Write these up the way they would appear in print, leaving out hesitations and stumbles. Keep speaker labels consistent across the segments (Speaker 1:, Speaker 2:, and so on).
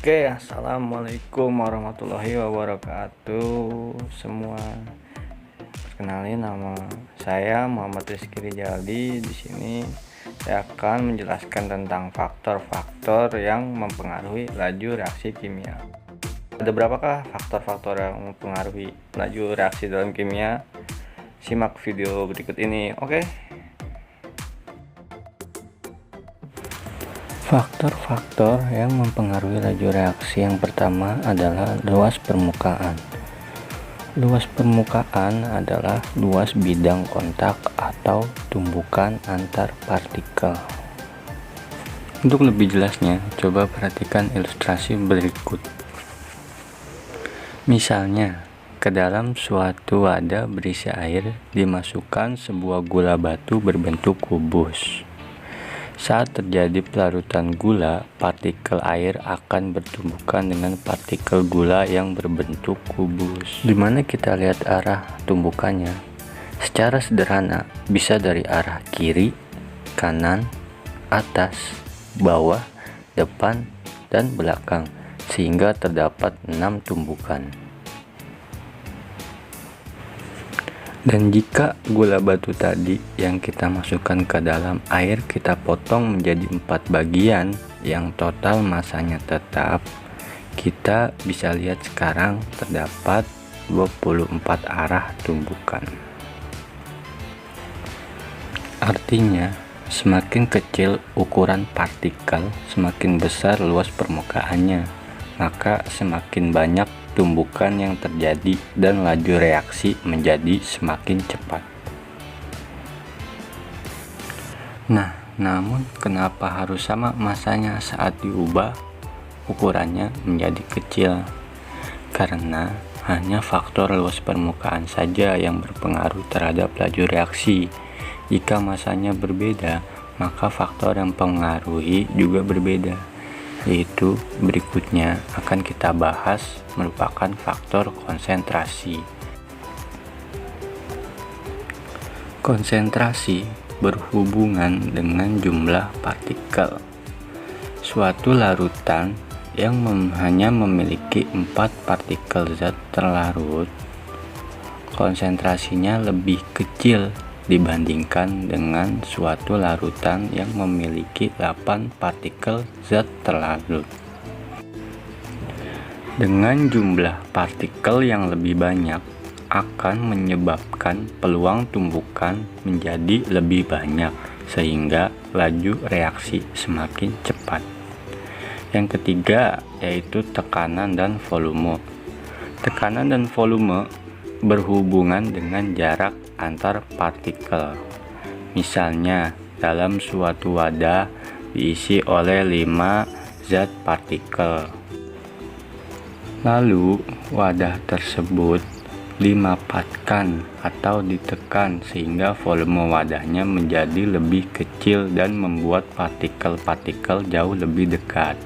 Speaker 1: Oke, assalamualaikum warahmatullahi wabarakatuh semua. Perkenalin, nama saya Muhammad Rizky Rijaldi. Di sini saya akan menjelaskan tentang faktor-faktor yang mempengaruhi laju reaksi kimia. Ada berapakah faktor-faktor yang mempengaruhi laju reaksi dalam kimia? Simak video berikut ini. Oke. Faktor-faktor yang mempengaruhi laju reaksi yang pertama adalah luas permukaan. Luas permukaan adalah luas bidang kontak atau tumbukan antar partikel. Untuk lebih jelasnya, coba perhatikan ilustrasi berikut. Misalnya, ke dalam suatu wadah berisi air dimasukkan sebuah gula batu berbentuk kubus. Saat terjadi pelarutan gula, partikel air akan bertumbukan dengan partikel gula yang berbentuk kubus. Di mana kita lihat arah tumbukannya? Secara sederhana, bisa dari arah kiri, kanan, atas, bawah, depan, dan belakang, sehingga terdapat 6 tumbukan. Dan jika gula batu tadi yang kita masukkan ke dalam air kita potong menjadi 4 bagian yang total masanya tetap, kita bisa lihat sekarang terdapat 24 arah tumbukan. Artinya, semakin kecil ukuran partikel, semakin besar luas permukaannya, maka semakin banyak tumbukan yang terjadi dan laju reaksi menjadi semakin cepat. Nah, namun kenapa harus sama masanya saat diubah ukurannya menjadi kecil? Karena hanya faktor luas permukaan saja yang berpengaruh terhadap laju reaksi. Jika masanya berbeda, maka faktor yang mempengaruhi juga berbeda, yaitu berikutnya akan kita bahas merupakan faktor konsentrasi. Konsentrasi berhubungan dengan jumlah partikel. Suatu larutan yang hanya memiliki 4 partikel zat terlarut, konsentrasinya lebih kecil dibandingkan dengan suatu larutan yang memiliki 8 partikel zat terlarut. Dengan jumlah partikel yang lebih banyak akan menyebabkan peluang tumbukan menjadi lebih banyak sehingga laju reaksi semakin cepat. Yang ketiga yaitu tekanan dan volume. Tekanan dan volume berhubungan dengan jarak antar partikel. Misalnya, dalam suatu wadah diisi oleh 5 zat partikel. Lalu, wadah tersebut dimapatkan atau ditekan sehingga volume wadahnya menjadi lebih kecil dan membuat partikel-partikel jauh lebih dekat.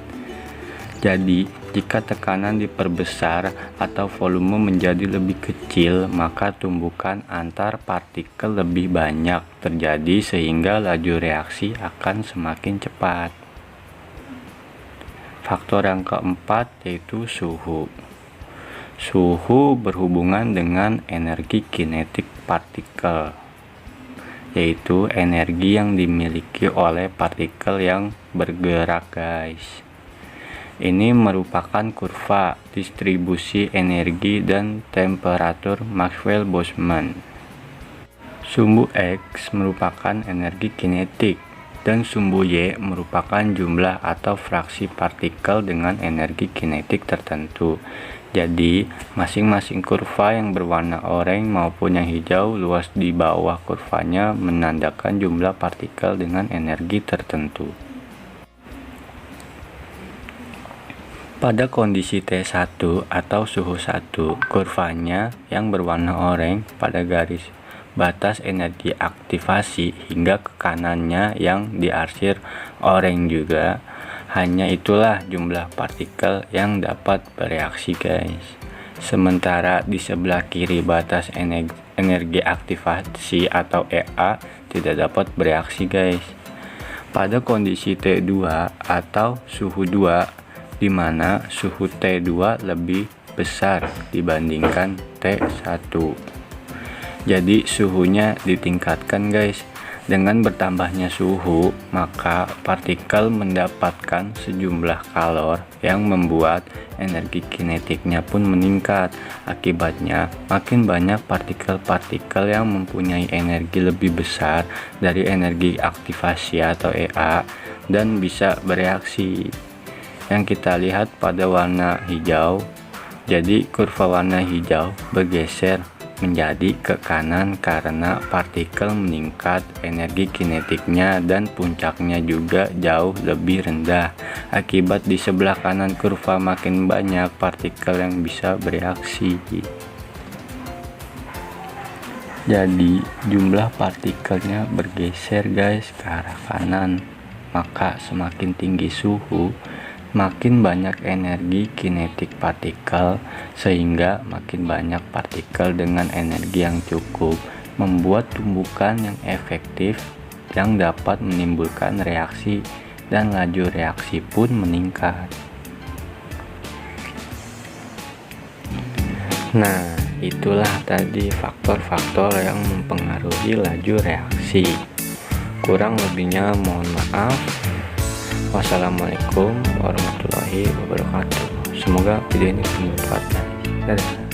Speaker 1: Jadi, jika tekanan diperbesar atau volume menjadi lebih kecil, maka tumbukan antar partikel lebih banyak terjadi sehingga laju reaksi akan semakin cepat. Faktor yang keempat yaitu suhu. Suhu berhubungan dengan energi kinetik partikel, yaitu energi yang dimiliki oleh partikel yang bergerak, guys. Ini merupakan kurva distribusi energi dan temperatur Maxwell-Boltzmann. Sumbu X merupakan energi kinetik dan sumbu Y merupakan jumlah atau fraksi partikel dengan energi kinetik tertentu. Jadi, masing-masing kurva yang berwarna oranye maupun yang hijau luas di bawah kurvanya menandakan jumlah partikel dengan energi tertentu. Pada kondisi T1 atau suhu 1, kurvanya yang berwarna oranye pada garis batas energi aktivasi hingga ke kanannya yang diarsir oranye juga. Hanya itulah jumlah partikel yang dapat bereaksi, guys. Sementara di sebelah kiri batas energi aktivasi atau EA tidak dapat bereaksi, guys. Pada kondisi T2 atau suhu 2, di mana suhu T2 lebih besar dibandingkan T1. Jadi suhunya ditingkatkan guys. Dengan bertambahnya suhu, maka partikel mendapatkan sejumlah kalor yang membuat energi kinetiknya pun meningkat. Akibatnya, makin banyak partikel-partikel yang mempunyai energi lebih besar dari energi aktivasi atau EA dan bisa bereaksi. Yang kita lihat pada warna hijau, jadi kurva warna hijau bergeser menjadi ke kanan karena partikel meningkat energi kinetiknya dan puncaknya juga jauh lebih rendah. Akibat di sebelah kanan kurva makin banyak partikel yang bisa bereaksi. Jadi jumlah partikelnya bergeser guys ke arah kanan. Maka semakin tinggi suhu, makin banyak energi kinetik partikel, sehingga makin banyak partikel dengan energi yang cukup, membuat tumbukan yang efektif yang dapat menimbulkan reaksi dan laju reaksi pun meningkat. Nah, itulah tadi faktor-faktor yang mempengaruhi laju reaksi. Kurang lebihnya mohon maaf. Wassalamualaikum warahmatullahi wabarakatuh. Semoga video ini bermanfaat. Dadah.